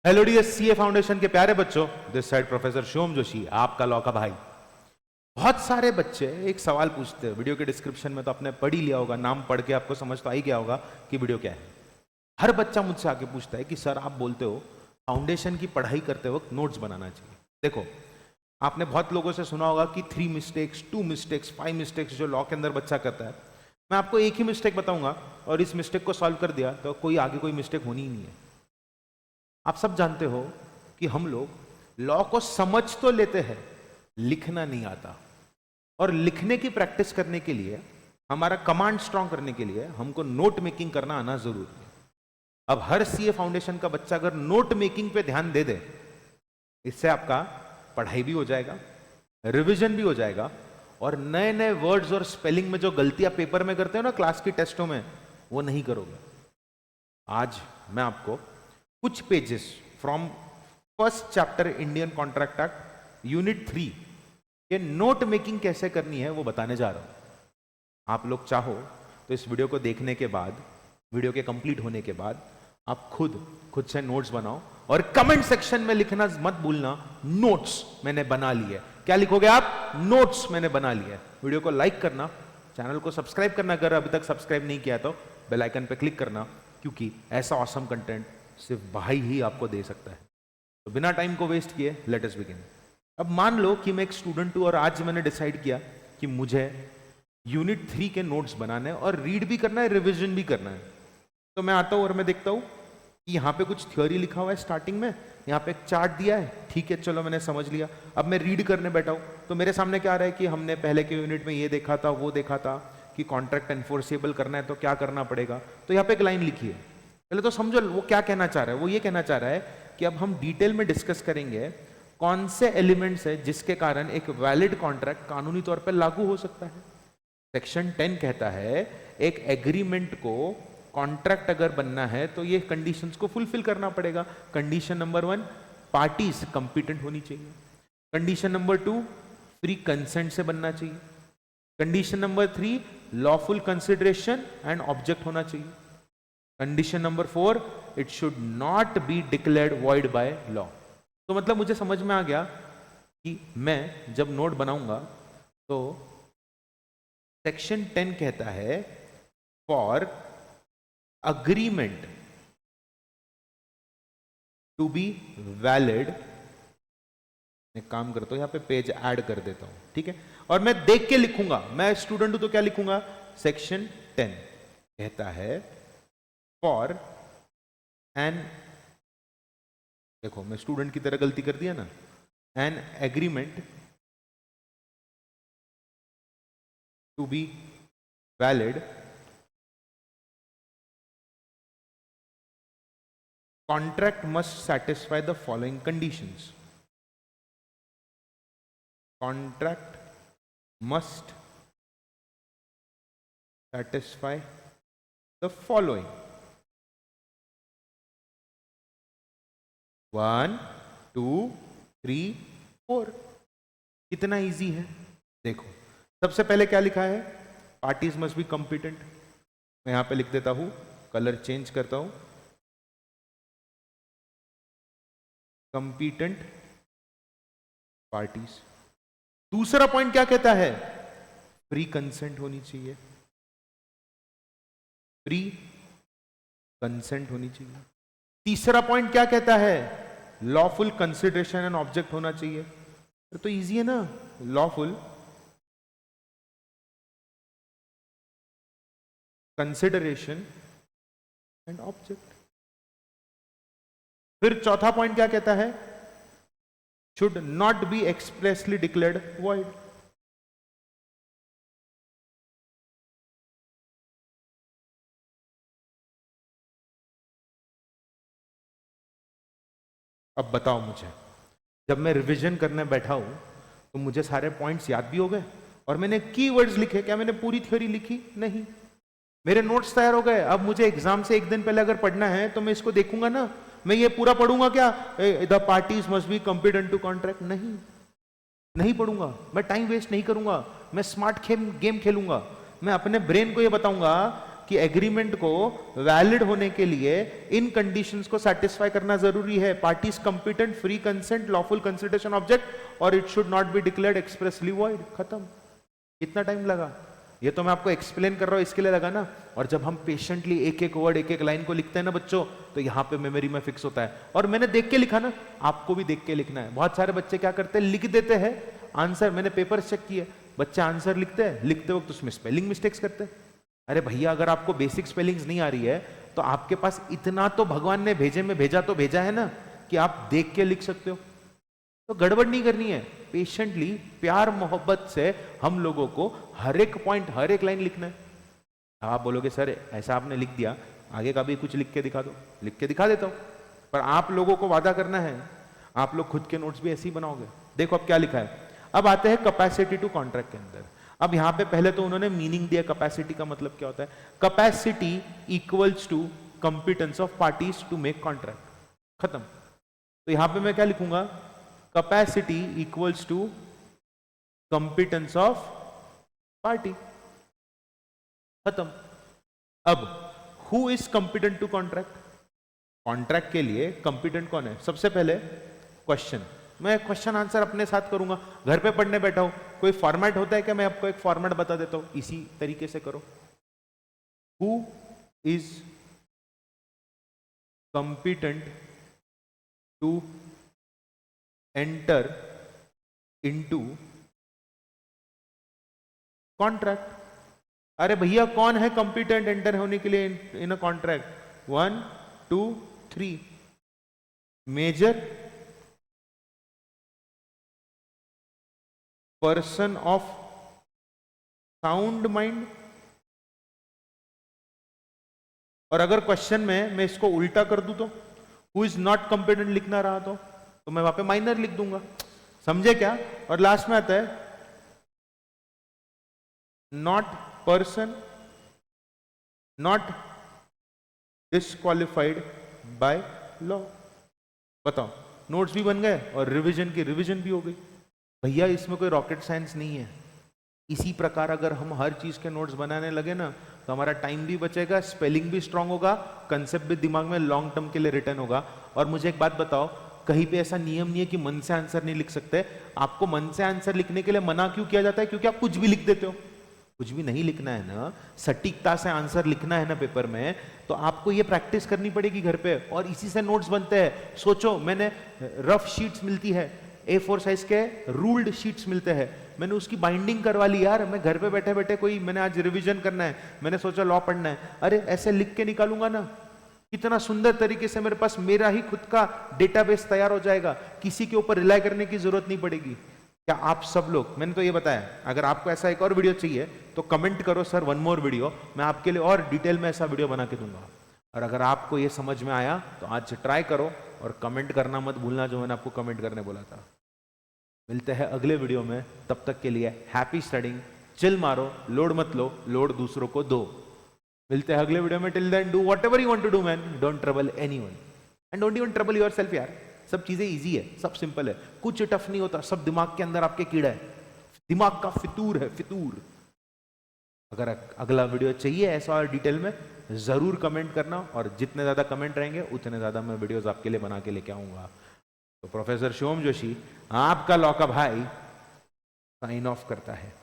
Hello dear CA foundation के प्यारे बच्चों, this side professor Shivam Joshi, आपका लॉ का भाई। बहुत सारे बच्चे एक सवाल पूछते हैं, वीडियो के डिस्क्रिप्शन में तो आपने पढ़ ही लिया होगा, नाम पढ़ के आपको समझ तो आ ही गया होगा कि वीडियो क्या है। हर बच्चा मुझसे आके पूछता है कि सर आप बोलते हो फाउंडेशन की पढ़ाई करते वक्त नोट्स बनाना चाहिए। देखो, आपने बहुत लोगों से सुना होगा कि 3 मिस्टेक्स, 2 मिस्टेक्स, 5 मिस्टेक्स जो लॉ के अंदर बच्चा करता है। मैं आपको एक ही मिस्टेक बताऊंगा और इस मिस्टेक को सॉल्व कर दिया तो कोई आगे कोई मिस्टेक होनी ही नहीं है। आप सब जानते हो कि हम लोग लॉ को समझ तो लेते हैं, लिखना नहीं आता। और लिखने की प्रैक्टिस करने के लिए, हमारा कमांड स्ट्रांग करने के लिए हमको नोट मेकिंग करना आना जरूरी है। अब हर सीए फाउंडेशन का बच्चा अगर नोट मेकिंग पे ध्यान दे दे, इससे आपका पढ़ाई भी हो जाएगा, रिवीजन भी हो जाएगा, और नए नए वर्ड्स और स्पेलिंग में जो गलतियां पेपर में करते हो ना क्लास की टेस्टों में, वो नहीं करोगे। आज मैं आपको कुछ pages from first chapter Indian contract act unit 3 ये नोट मेकिंग कैसे करनी है वो बताने जा रहा हूं। आप लोग चाहो तो इस वीडियो को देखने के बाद, वीडियो के कंप्लीट होने के बाद आप खुद से नोट्स बनाओ और कमेंट सेक्शन में लिखना मत भूलना, नोट्स मैंने बना लिए। क्या लिखोगे आप? नोट्स मैंने बना लिए। वीडियो को लाइक करना, चैनल को सब्सक्राइब करना, अगर अभी तक सब्सक्राइब नहीं किया तो बेल आइकन पे क्लिक करना, क्योंकि ऐसा ऑसम कंटेंट सिर्फ भाई ही आपको दे सकता है। तो बिना टाइम को वेस्ट किए लेट अस बिगिन। अब मान लो कि मैं एक स्टूडेंट हूं और आज मैंने डिसाइड किया कि मुझे यूनिट 3 के नोट्स बनाने हैं और रीड भी करना है, रिवीजन भी करना है। तो मैं आता हूं और मैं देखता हूं कि यहां पे कुछ थ्योरी लिखा हुआ है स्टार्टिंग में, यहां पे एक चार्ट दिया है, ठीक है चलो मैंने समझ लिया। अब मैं रीड करने बैठा हूं तो मेरे सामने क्या आ रहा है कि हमने पहले के यूनिट में ये देखा था, वो देखा था कि कॉन्ट्रैक्ट एनफोर्सेबल करना है तो क्या करना पड़ेगा। तो यहाँ पे एक लाइन लिखी है, पहले तो समझो वो क्या कहना चाह रहा है। वो ये कहना चाह रहा है कि अब हम डिटेल में डिस्कस करेंगे कौन से एलिमेंट्स है जिसके कारण एक वैलिड कॉन्ट्रैक्ट कानूनी तौर पर लागू हो सकता है। सेक्शन 10 कहता है एक एग्रीमेंट को कॉन्ट्रैक्ट अगर बनना है तो ये कंडीशंस को फुलफिल करना पड़ेगा। कंडीशन नंबर 1, पार्टीज कंपिटेंट होनी चाहिए। कंडीशन नंबर 2, फ्री कंसेंट से बनना चाहिए। Condition number 3, lawful consideration and object होना चाहिए। Condition number 4, it should not be declared void by law. तो मतलब मुझे समझ में आ गया कि मैं जब नोट बनाऊंगा तो सेक्शन 10 कहता है for agreement to be valid. एक काम करता हूं, यहां पे पेज ऐड कर देता हूं, ठीक है, और मैं देख के लिखूंगा। मैं स्टूडेंट हूं तो क्या लिखूंगा? सेक्शन 10 कहता है फॉर एन, देखो मैं स्टूडेंट की तरह गलती कर दिया ना, an agreement to be valid contract must satisfy the following conditions. Contract must satisfy the following. 1, 2, 3, 4। कितना इजी है देखो। सबसे पहले क्या लिखा है? Parties must be competent. मैं यहां पे लिख देता हूं, कलर चेंज करता हूं, कंपिटेंट पार्टीज। दूसरा पॉइंट क्या कहता है? फ्री कंसेंट होनी चाहिए। फ्री कंसेंट होनी चाहिए। तीसरा पॉइंट क्या कहता है? लॉफुल कंसिडरेशन एंड ऑब्जेक्ट होना चाहिए। तो इजी है ना, लॉफुल कंसिडरेशन एंड ऑब्जेक्ट। फिर चौथा पॉइंट क्या कहता है? Should not B expressly declared void. अब बताओ मुझे, जब मैं रिवीजन करने बैठा हूं तो मुझे सारे पॉइंट्स याद भी हो गए और मैंने कीवर्ड्स लिखे। क्या मैंने पूरी थ्योरी लिखी? नहीं। मेरे नोट्स तैयार हो गए। अब मुझे एग्जाम से एक दिन पहले अगर पढ़ना है तो मैं इसको देखूंगा ना, मैं ये पूरा पढ़ूंगा क्या? The parties must be competent to contract? नहीं पढ़ूंगा। मैं टाइम वेस्ट नहीं करूंगा, मैं स्मार्ट गेम खेलूंगा। मैं अपने ब्रेन को ये बताऊंगा कि एग्रीमेंट को वैलिड होने के लिए इन कंडीशंस को सेटिस्फाई करना जरूरी है। Parties competent, free consent, lawful consideration object और it should not be declared expressly void. खत्म। कितना टाइम लगा? ये तो मैं आपको एक्सप्लेन कर रहा हूं, इसके लिए लगा ना। और जब हम पेशेंटली एक एक वर्ड, एक एक लाइन को लिखते हैं ना बच्चों, तो यहाँ पे मेमोरी में फिक्स होता है। और मैंने देख के लिखा ना, आपको भी देख के लिखना है। बहुत सारे बच्चे क्या करते हैं, लिख देते हैं आंसर। मैंने पेपर चेक किए, बच्चे आंसर लिखते हैं, लिखते वक्त उसमें स्पेलिंग मिस्टेक्स करते हैं। अरे भैया, अगर आपको बेसिक स्पेलिंग्स नहीं आ रही है तो आपके पास इतना तो भगवान ने भेजे में भेजा है ना कि आप देख के लिख सकते हो। तो गड़बड़ नहीं करनी है। पेशेंटली, प्यार मोहब्बत से हम लोगों को हर एक पॉइंट, हर एक लाइन लिखना है। आप बोलोगे सर ऐसा आपने लिख दिया, आगे का भी कुछ लिख के दिखा दो। लिख के दिखा देता हूं, पर आप लोगों को वादा करना है, आप लोग खुद के नोट्स भी ऐसे ही बनाओगे। देखो अब क्या लिखा है। अब आते हैं कैपेसिटी टू कॉन्ट्रैक्ट के अंदर। अब यहां पे पहले तो उन्होंने मीनिंग दिया कैपेसिटी का मतलब क्या होता है। Capacity equals to competence of parties to make contract. खत्म। तो यहां पे मैं क्या लिखूंगा, capacity equals to competence of party. खत्म। अब who is competent to contract? Contract के लिए कंपिटेंट कौन है? सबसे पहले क्वेश्चन। मैं क्वेश्चन आंसर अपने साथ करूंगा, घर पे पढ़ने बैठा हूं। कोई फॉर्मेट होता है क्या? मैं आपको एक फॉर्मेट बता देता हूं, इसी तरीके से करो। Who is competent to enter into contract. अरे भैया, कौन है कंपिटेंट एंटर होने के लिए in a contract? 1 2 3 major person of sound mind. और अगर क्वेश्चन में मैं इसको उल्टा कर दूं तो हु इज नॉट कंपिटेंट लिखना रहा तो मैं वहां पे माइनर लिख दूंगा। समझे क्या? और लास्ट में आता है not person not disqualified by law. बताओ, नोट्स भी बन गए और रिवीजन की रिवीजन भी हो गई। भैया, इसमें कोई रॉकेट साइंस नहीं है। इसी प्रकार अगर हम हर चीज के नोट्स बनाने लगे ना, तो हमारा टाइम भी बचेगा, स्पेलिंग भी स्ट्रांग होगा, कंसेप्ट भी दिमाग में लॉन्ग टर्म के लिए रिटर्न होगा। और मुझे एक बात बताओ, कहीं पे ऐसा नियम नहीं है कि मन से आंसर नहीं लिख सकते। आपको मन से आंसर लिखने के लिए मना क्यों किया जाता है? क्योंकि आप कुछ भी लिख देते हो। कुछ भी नहीं लिखना है ना, सटीकता से आंसर लिखना है ना पेपर में, तो आपको ये प्रैक्टिस करनी पड़ेगी घर पे। और इसी से नोट्स बनते हैं। सोचो, मैंने रफ शीट्स मिलती है, A4 साइज के रूल्ड शीट्स मिलते हैं, मैंने उसकी बाइंडिंग करवा ली। यार, मैं घर पे बैठे बैठे कोई, मैंने आज रिवीजन करना है, मैंने सोचा लॉ पढ़ना है, अरे ऐसे लिख के निकालूंगा ना, कितना सुंदर तरीके से मेरे पास मेरा ही खुद का डेटाबेस तैयार हो जाएगा। किसी के ऊपर रिलाई करने की जरूरत नहीं पड़ेगी। क्या आप सब लोग, मैंने तो ये बताया, अगर आपको ऐसा एक और वीडियो चाहिए तो कमेंट करो सर 1 मोर वीडियो, मैं आपके लिए और डिटेल में ऐसा वीडियो बना के दूंगा। और अगर आपको ये समझ में आया तो आज ट्राई करो और कमेंट करना मत भूलना, जो मैंने आपको कमेंट करने बोला था। मिलते हैं अगले वीडियो में, तब तक के लिए हैप्पी स्टडिंग। चिल मारो, लोड मत लो, लोड दूसरों को दो। मिलते हैं अगले वीडियो में। Till then do whatever you want to do man, don't trouble anyone and don't even trouble yourself. यार, सब चीजें इजी है, सब सिंपल है, कुछ टफ नहीं होता, सब दिमाग के अंदर आपके कीड़ा है, दिमाग का फितूर है, फितूर। अगर अगला वीडियो चाहिए ऐसा और डिटेल में, जरूर कमेंट करना, और जितने ज्यादा कमेंट रहेंगे उतने ज्यादा मैं वीडियोस आपके लिए बना के लेके आऊंगा। तो प्रोफेसर शिवम जोशी, आपका लॉ का भाई, साइन ऑफ करता है।